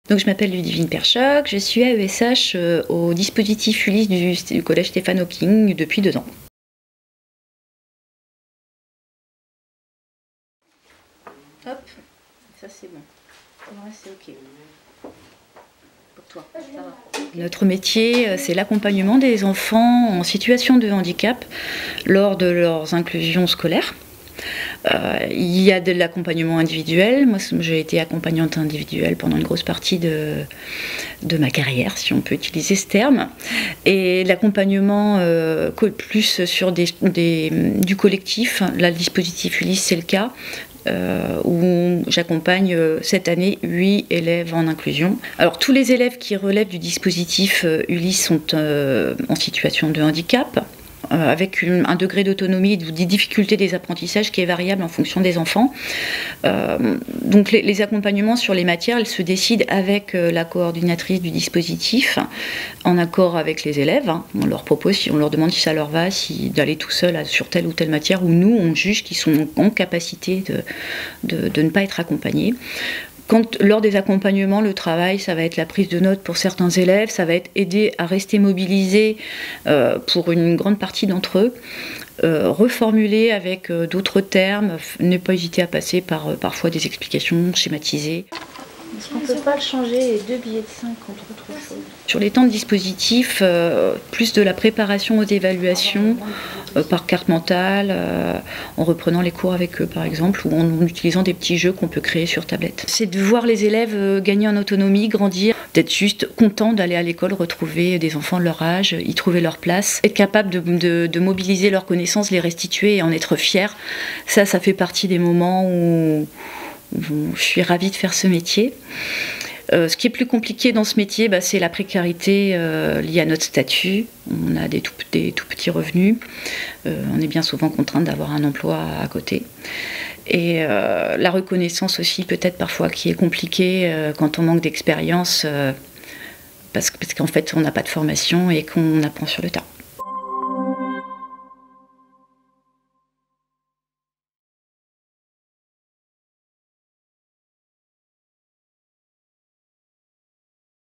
Donc je m'appelle Ludivine Perchoc, je suis AESH au dispositif Ulysse du collège Stéphane Hawking depuis 2 ans. Hop, ça c'est bon. Ouais, c'est ok. Pour toi, ça va. Notre métier, c'est l'accompagnement des enfants en situation de handicap lors de leurs inclusions scolaires. Il y a de l'accompagnement individuel. Moi, j'ai été accompagnante individuelle pendant une grosse partie de ma carrière, si on peut utiliser ce terme. Et l'accompagnement plus sur du collectif. Là, le dispositif Ulysse, c'est le cas. Où j'accompagne cette année 8 élèves en inclusion. Alors tous les élèves qui relèvent du dispositif Ulysse sont en situation de handicap, avec un degré d'autonomie ou des difficultés des apprentissages qui est variable en fonction des enfants. Donc les accompagnements sur les matières, elles se décident avec la coordinatrice du dispositif, en accord avec les élèves. On leur propose, on leur demande si ça leur va, d'aller tout seul sur telle ou telle matière, ou nous, on juge qu'ils sont en capacité de ne pas être accompagnés. Lors des accompagnements, le travail, ça va être la prise de notes pour certains élèves, ça va être aider à rester mobilisés pour une grande partie d'entre eux, reformuler avec d'autres termes, ne pas hésiter à passer par parfois des explications schématisées. Est-ce qu'on ne peut pas le changer, les 2 billets de 5 contre autre chose? Sur les temps de dispositif, plus de la préparation aux évaluations par carte mentale, en reprenant les cours avec eux par exemple, ou en utilisant des petits jeux qu'on peut créer sur tablette. C'est de voir les élèves gagner en autonomie, grandir, d'être juste contents d'aller à l'école, retrouver des enfants de leur âge, y trouver leur place, être capable de mobiliser leurs connaissances, les restituer et en être fiers. Ça fait partie des moments où je suis ravie de faire ce métier. Ce qui est plus compliqué dans ce métier, c'est la précarité liée à notre statut. On a des tout petits revenus. On est bien souvent contrainte d'avoir un emploi à côté. Et la reconnaissance aussi, peut-être parfois, qui est compliquée quand on manque d'expérience, parce qu'en fait, on n'a pas de formation et qu'on apprend sur le tas.